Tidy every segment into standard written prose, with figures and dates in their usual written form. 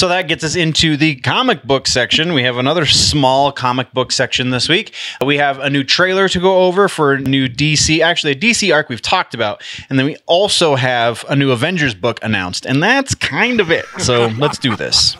So that gets us into the comic book section. We have another small comic book section this week. We have a new trailer to go over for a new DC, actually a DC arc we've talked about. And then we also have a new Avengers book announced. And that's kind of it. So let's do this.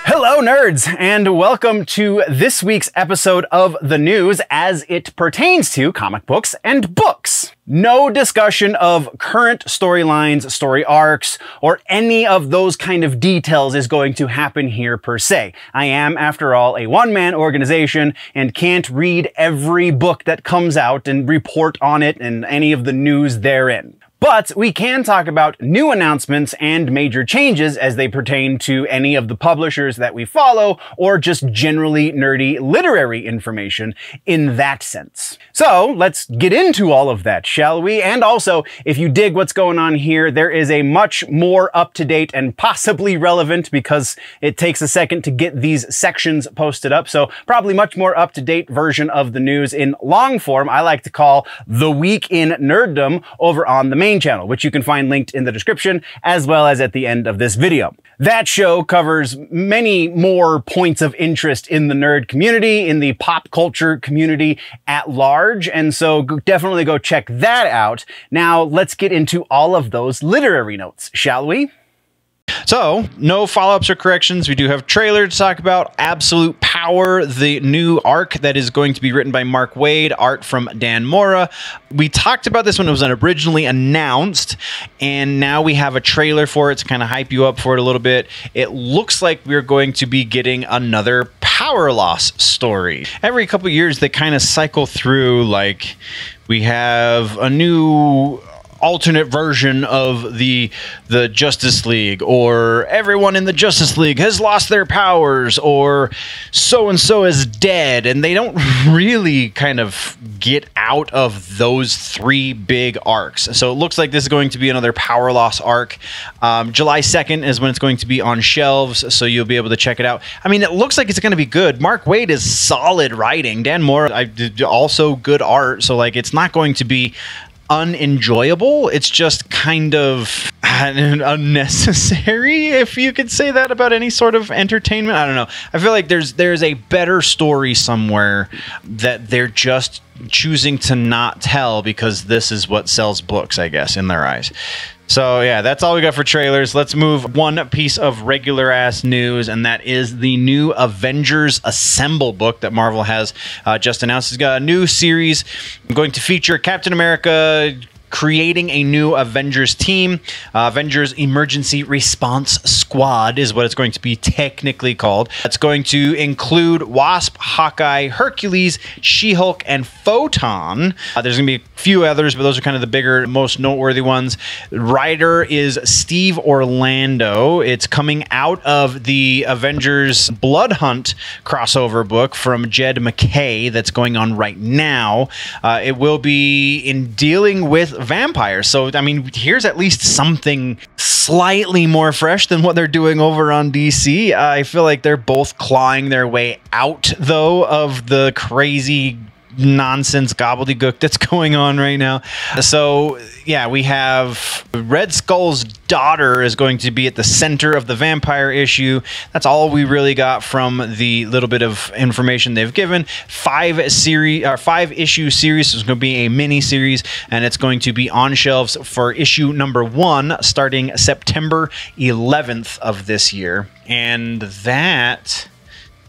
Hello, nerds, and welcome to this week's episode of The News as it pertains to comic books and books. No discussion of current storylines, story arcs, or any of those kind of details is going to happen here per se. I am, after all, a one-man organization and can't read every book that comes out and report on it and any of the news therein. But we can talk about new announcements and major changes as they pertain to any of the publishers that we follow, or just generally nerdy literary information in that sense. So let's get into all of that, shall we? And also, if you dig what's going on here, there is a much more up-to-date and possibly relevant, because it takes a second to get these sections posted up, so probably much more up-to-date version of the news in long form I like to call The Week in Nerddom over on the main channel, which you can find linked in the description as well as at the end of this video. That show covers many more points of interest in the nerd community, in the pop culture community at large, and so definitely go check that out. Now let's get into all of those literary notes, shall we? So, no follow-ups or corrections. We do have a trailer to talk about. Absolute Power, the new arc that is going to be written by Mark Waid, art from Dan Mora. We talked about this when it was originally announced, and now we have a trailer for it to kind of hype you up for it a little bit. It looks like we're going to be getting another power loss story. Every couple of years, they kind of cycle through, like, we have a new alternate version of the Justice League, or everyone in the Justice League has lost their powers, or so-and-so is dead, and they don't really kind of get out of those three big arcs. So it looks like this is going to be another power loss arc. July 2nd is when it's going to be on shelves, so you'll be able to check it out. I mean, it looks like it's going to be good. Mark Waid is solid writing. Dan Mora, I did also good art, so like it's not going to be unenjoyable. It's just kind of unnecessary, if you could say that about any sort of entertainment. I don't know. I feel like there's a better story somewhere that they're just choosing to not tell because this is what sells books, I guess, in their eyes. So yeah, that's all we got for trailers. Let's move one piece of regular ass news, and that is the new Avengers Assemble book that Marvel has just announced. It's got a new series going to feature Captain America creating a new Avengers team. Avengers Emergency Response Squad is what it's going to be technically called. It's going to include Wasp, Hawkeye, Hercules, She-Hulk, and Photon. There's going to be a few others, but those are kind of the bigger, most noteworthy ones. Writer is Steve Orlando. It's coming out of the Avengers Blood Hunt crossover book from Jed MacKay that's going on right now. It will be in dealing with vampires. So, I mean, here's at least something slightly more fresh than what they're doing over on DC. I feel like they're both clawing their way out, though, of the crazy nonsense gobbledygook that's going on right now. So yeah, we have Red Skull's daughter is going to be at the center of the vampire issue. That's all we really got from the little bit of information they've given. 5-issue series is going to be a mini series, and it's going to be on shelves for issue number 1 starting September 11th of this year. And that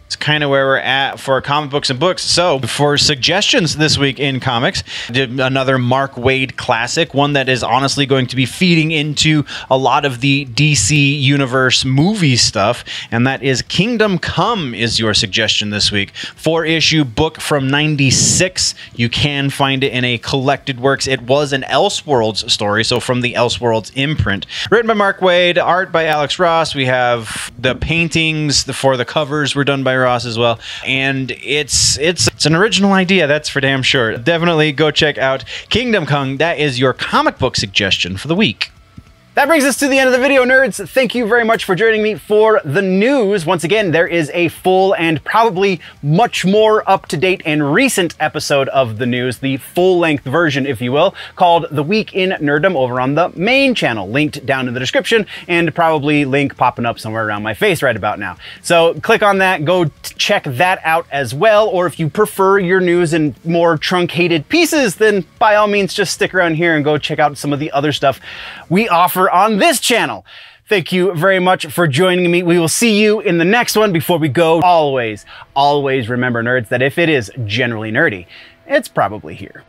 it's kind of where we're at for comic books and books. So for suggestions this week in comics, did another Mark Waid classic, one that is honestly going to be feeding into a lot of the DC Universe movie stuff, and that is Kingdom Come is your suggestion this week. 4-issue book from '96. You can find it in a collected works. It was an Elseworlds story, so from the Elseworlds imprint. Written by Mark Waid, art by Alex Ross. We have the paintings for the covers were done by Ross as well, and it's an original idea, that's for damn sure. Definitely go check out Kingdom Come. That is your comic book suggestion for the week. That brings us to the end of the video, nerds. Thank you very much for joining me for the news. Once again, there is a full and probably much more up-to-date and recent episode of the news, the full-length version, if you will, called The Week in Nerddom over on the main channel, linked down in the description, and probably link popping up somewhere around my face right about now. So click on that, go check that out as well, or if you prefer your news in more truncated pieces, then by all means just stick around here and go check out some of the other stuff we offer on this channel. Thank you very much for joining me. We will see you in the next one. Before we go, always remember, nerds, that if it is generally nerdy, it's probably here.